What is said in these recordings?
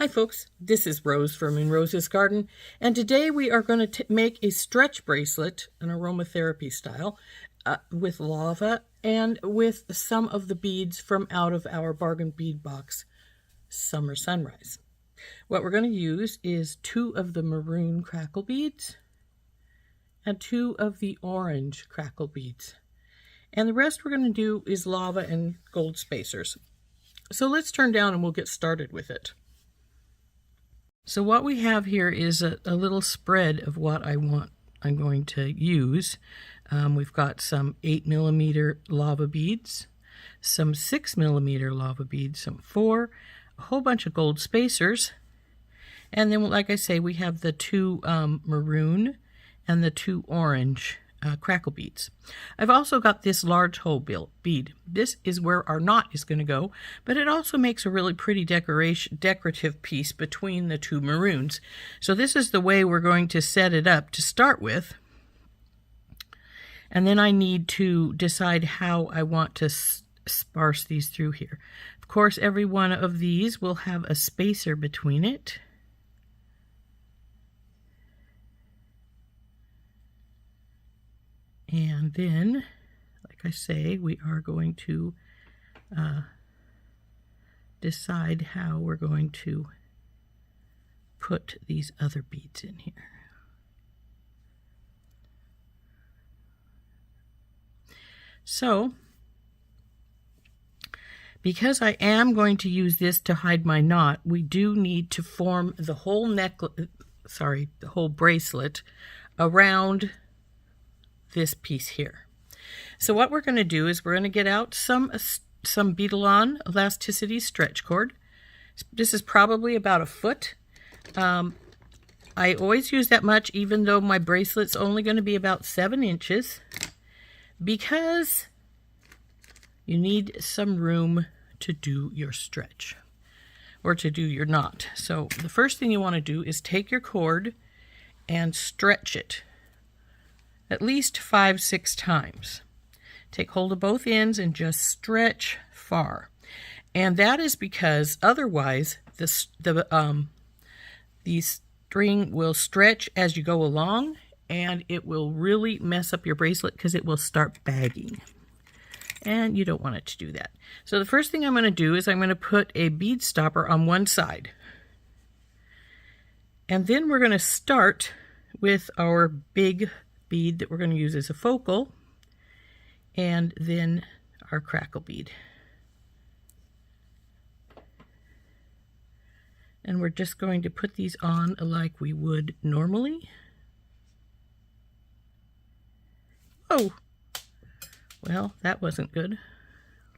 Hi folks, this is Rose from In Rose's Garden, and today we are going to make a stretch bracelet, an aromatherapy style, with lava and with some of the beads from out of our Bargain Bead Box Summer Sunrise. What we're going to use is 2 of the maroon crackle beads and 2 of the orange crackle beads. And the rest we're going to do is lava and gold spacers. So let's turn down and we'll get started with it. So what we have here is a little spread of what I'm going to use. We've got some 8mm lava beads, some 6mm lava beads, some 4, a whole bunch of gold spacers, and then, like I say, we have the 2 maroon and the 2 orange crackle beads. I've also got this large hole bead. This is where our knot is going to go, but it also makes a really pretty decorative piece between the 2 maroons. So this is the way we're going to set it up to start with. And then I need to decide how I want to sparse these through here. Of course, every one of these will have a spacer between it. And then, like I say, we are going to decide how we're going to put these other beads in here. So, because I am going to use this to hide my knot, we do need to form the whole the whole bracelet around this piece here. So what we're going to do is we're going to get out some Beadalon elasticity stretch cord. This is probably about 1 foot. I always use that much, even though my bracelet's only going to be about 7 inches, because you need some room to do your stretch or to do your knot. So the first thing you want to do is take your cord and stretch it at least 5-6 times. Take hold of both ends and just stretch far. And that is because otherwise the string will stretch as you go along, and it will really mess up your bracelet because it will start bagging. And you don't want it to do that. So the first thing I'm going to do is I'm going to put a bead stopper on one side. And then we're going to start with our big bead that we're going to use as a focal, and then our crackle bead. And we're just going to put these on like we would normally. Oh, well, that wasn't good.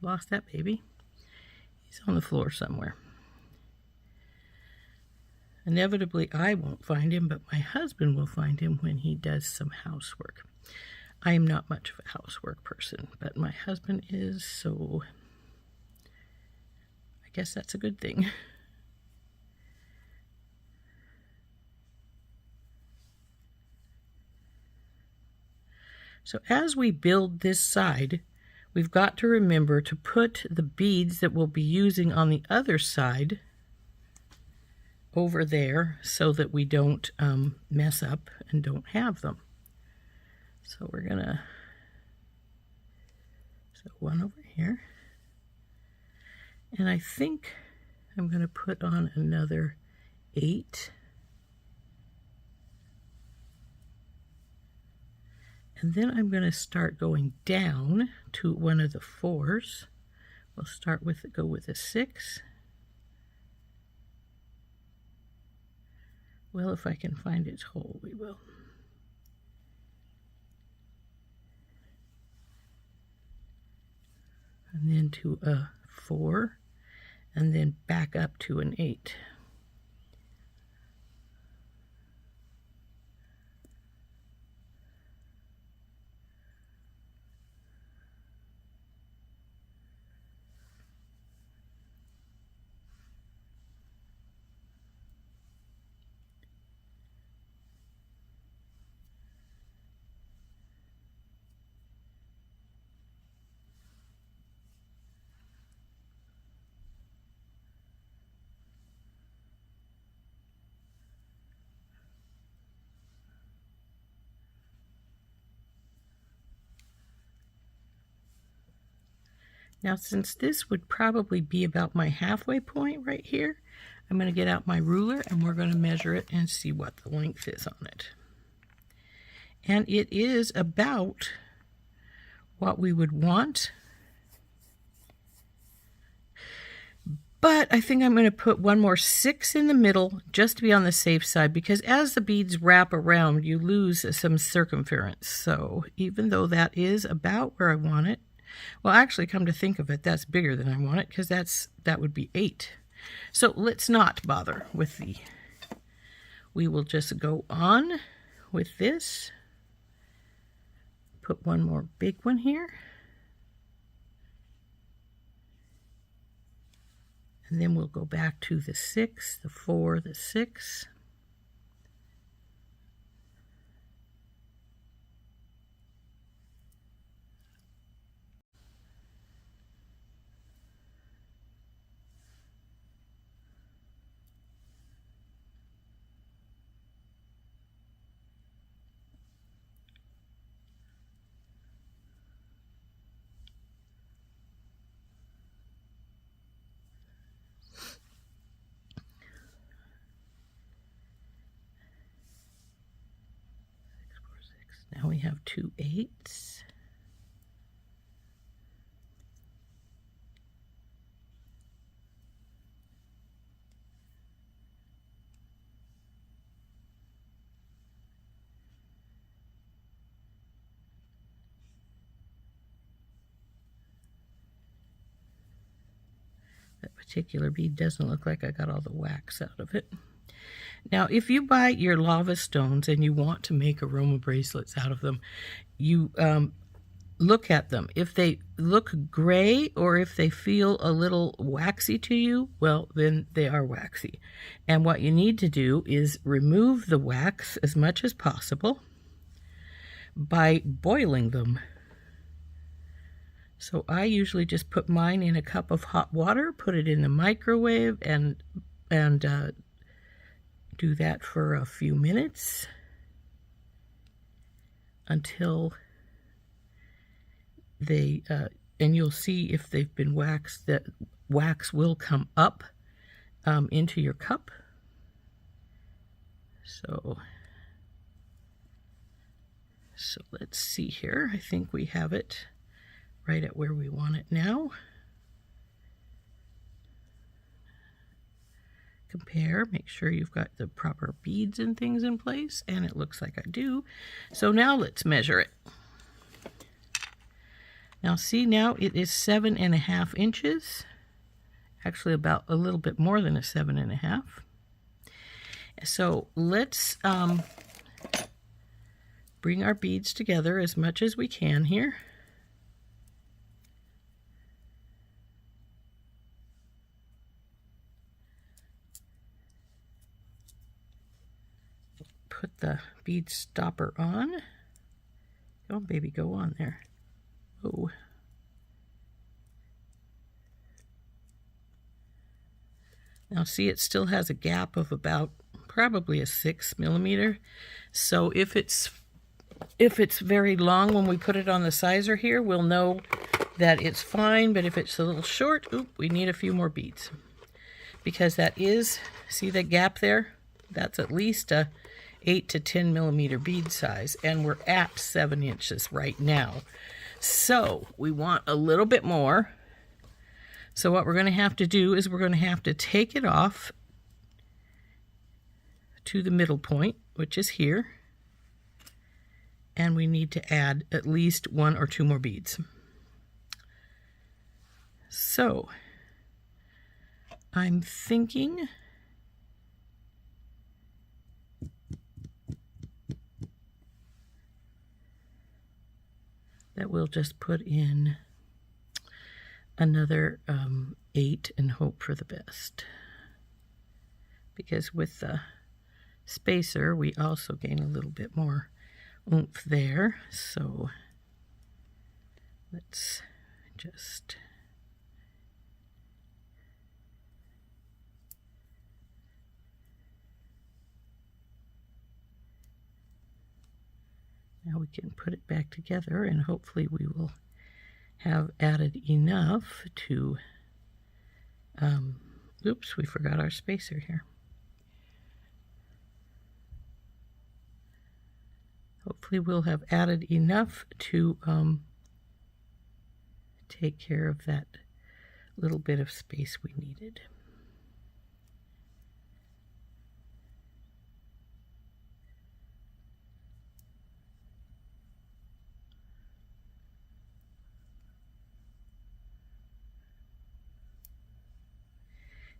Lost that baby. He's on the floor somewhere. Inevitably, I won't find him, but my husband will find him when he does some housework. I am not much of a housework person, but my husband is, so I guess that's a good thing. So as we build this side, we've got to remember to put the beads that we'll be using on the other side over there so that we don't mess up and don't have them. So we're gonna, so one over here, and I think I'm gonna put on another 8, and then I'm gonna start going down to one of the 4s. We'll start with, go with a 6. Well, if I can find its hole, we will. And then to a 4, and then back up to an 8. Now, since this would probably be about my halfway point right here, I'm going to get out my ruler and we're going to measure it and see what the length is on it. And it is about what we would want. But I think I'm going to put one more 6 in the middle just to be on the safe side, because as the beads wrap around, you lose some circumference. So even though that is about where I want it, well, actually, come to think of it, that's bigger than I want it, because that would be 8. So let's not bother with the, we will just go on with this. Put one more big one here. And then we'll go back to the 6, the 4, the 6. Now we have 2 8s. That particular bead doesn't look like I got all the wax out of it. Now, if you buy your lava stones and you want to make aroma bracelets out of them, you look at them. If they look gray or if they feel a little waxy to you, well, then they are waxy. And what you need to do is remove the wax as much as possible by boiling them. So I usually just put mine in a cup of hot water, put it in the microwave, and do that for a few minutes until they, and you'll see if they've been waxed, that wax will come up into your cup. So let's see here. I think we have it right at where we want it now. Compare, make sure you've got the proper beads and things in place, and it looks like I do. So now let's measure it. Now see, now it is 7.5 inches, actually about a little bit more than a 7.5. So let's bring our beads together as much as we can here. Put the bead stopper on. Oh, baby, go on there. Oh. Now see, it still has a gap of about probably a 6 millimeter. So if it's very long when we put it on the sizer here, we'll know that it's fine. But if it's a little short, we need a few more beads, because that is, see the gap there? That's at least a 8 to 10 millimeter bead size, and we're at 7 inches right now. So we want a little bit more. So what we're going to have to do is we're going to have to take it off to the middle point, which is here, and we need to add at least 1 or 2 more beads. So I'm thinking that we'll just put in another 8 and hope for the best. Because with the spacer, we also gain a little bit more oomph there. So let's just now we can put it back together, and hopefully we will have added enough to, oops, we forgot our spacer here. Hopefully we'll have added enough to take care of that little bit of space we needed.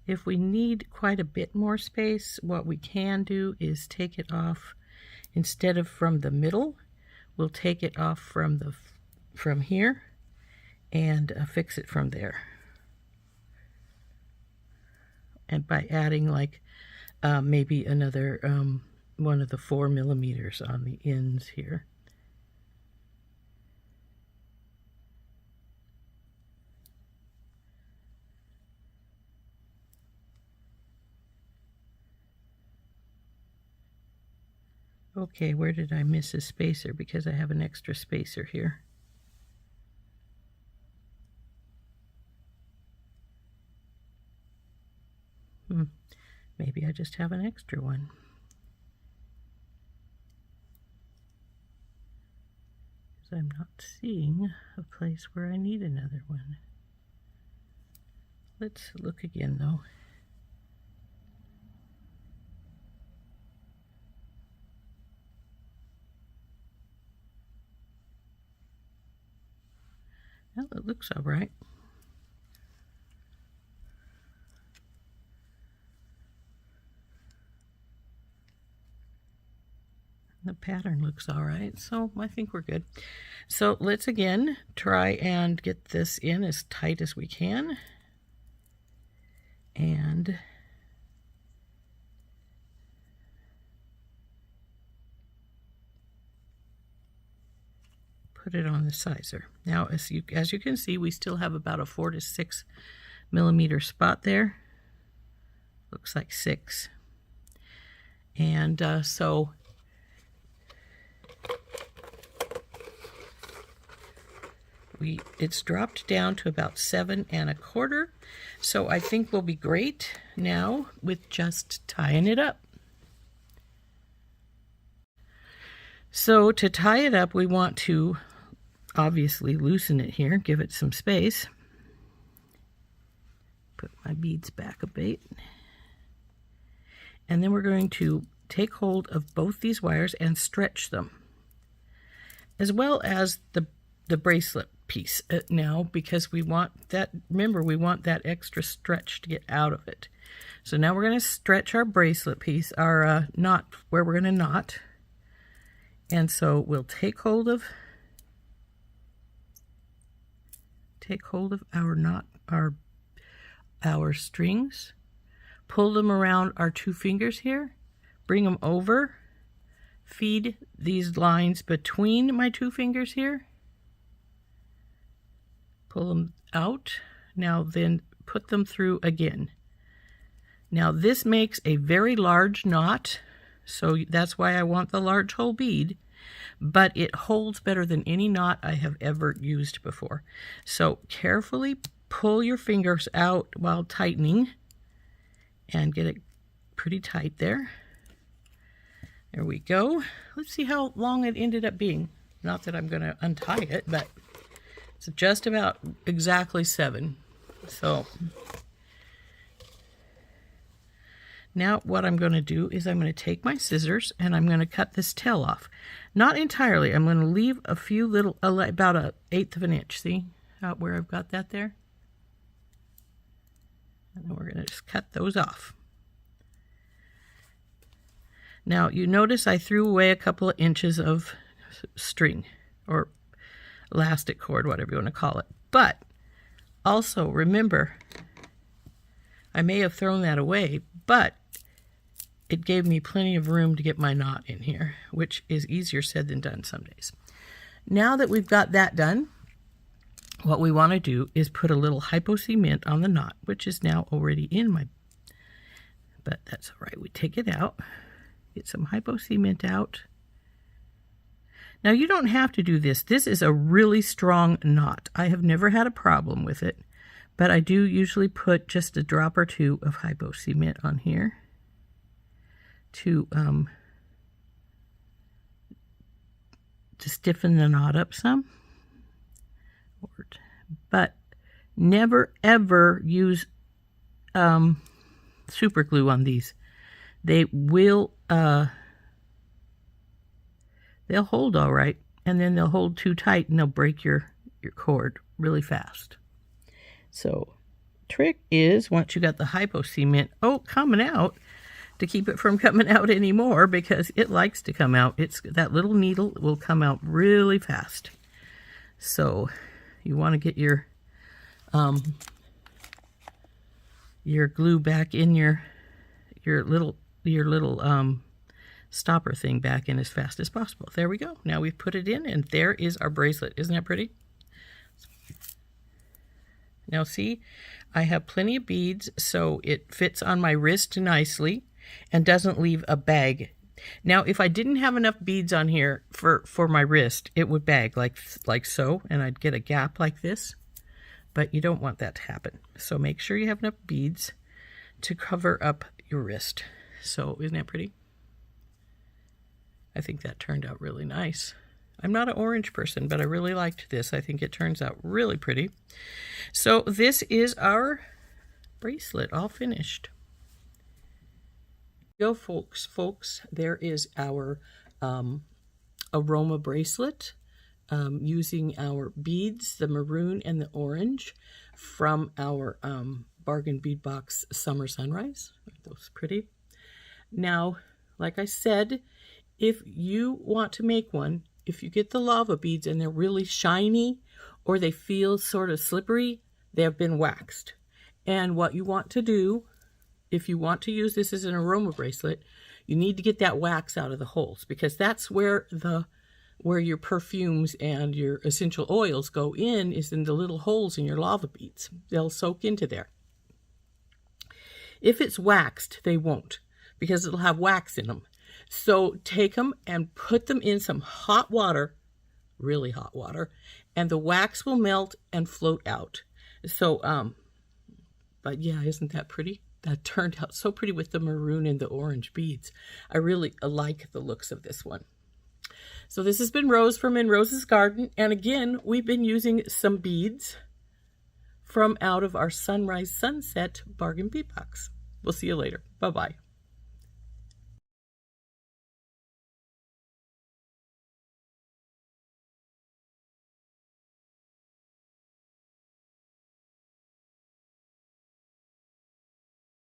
If we need quite a bit more space, what we can do is take it off. Instead of from the middle, we'll take it off from here and fix it from there. And by adding like maybe another one of the 4 millimeters on the ends here. Okay, where did I miss a spacer? Because I have an extra spacer here. Maybe I just have an extra one. Because I'm not seeing a place where I need another one. Let's look again though. Well, it looks all right. The pattern looks all right, so I think we're good. So let's again try and get this in as tight as we can. And put it on the sizer. Now, as you can see, we still have about a 4 to 6 millimeter spot there. Looks like 6. And so it's dropped down to about 7 1/4. So I think we'll be great now with just tying it up. So to tie it up, we want to obviously loosen it here, give it some space. Put my beads back a bit. And then we're going to take hold of both these wires and stretch them, as well as the bracelet piece now, because we want that, remember, we want that extra stretch to get out of it. So now we're going to stretch our bracelet piece, our knot, where we're going to knot. And so we'll take hold of our knot, our strings, pull them around our 2 fingers here, bring them over, feed these lines between my 2 fingers here, pull them out. Now then put them through again. Now this makes a very large knot, so that's why I want the large hole bead, but it holds better than any knot I have ever used before. So carefully pull your fingers out while tightening and get it pretty tight there. There we go. Let's see how long it ended up being. Not that I'm going to untie it, but it's just about exactly 7. So now what I'm going to do is I'm going to take my scissors and I'm going to cut this tail off. Not entirely. I'm going to leave a few little, about 1/8 of an inch. See how, where I've got that there? And then we're going to just cut those off. Now you notice I threw away a couple of inches of string or elastic cord, whatever you want to call it. But also remember, I may have thrown that away, but it gave me plenty of room to get my knot in here, which is easier said than done some days. Now that we've got that done, what we want to do is put a little Hypo Cement on the knot, which is now already in my, but that's all right. We take it out, get some Hypo Cement out. Now you don't have to do this. This is a really strong knot. I have never had a problem with it, but I do usually put just a drop or two of Hypo Cement on here to stiffen the knot up some. But never ever use super glue on these. They will they'll hold all right, and then they'll hold too tight and they'll break your cord really fast. So trick is, once you got the Hypo Cement coming out, to keep it from coming out anymore, because it likes to come out. That little needle will come out really fast. So you want to get your glue back in your little stopper thing back in as fast as possible. There we go. Now we've put it in, and there is our bracelet. Isn't that pretty? Now see, I have plenty of beads, so it fits on my wrist nicely and doesn't leave a bag. Now, if I didn't have enough beads on here for my wrist, it would bag like so, and I'd get a gap like this. But you don't want that to happen. So make sure you have enough beads to cover up your wrist. So isn't that pretty? I think that turned out really nice. I'm not an orange person, but I really liked this. I think it turns out really pretty. So this is our bracelet all finished. Go, folks, there is our aroma bracelet using our beads, the maroon and the orange, from our Bargain Bead Box Summer Sunrise. Aren't those pretty? Now, like I said, if you want to make one, if you get the lava beads and they're really shiny or they feel sort of slippery, they have been waxed. And what you want to do, if you want to use this as an aroma bracelet, you need to get that wax out of the holes, because that's where your perfumes and your essential oils go in, is in the little holes in your lava beads. They'll soak into there. If it's waxed, they won't, because it'll have wax in them. So take them and put them in some hot water, really hot water, and the wax will melt and float out. So, but yeah, isn't that pretty? That turned out so pretty with the maroon and the orange beads. I really like the looks of this one. So this has been Rose from In Rose's Garden. And again, we've been using some beads from out of our Sunrise Sunset Bargain Bead Box. We'll see you later. Bye-bye.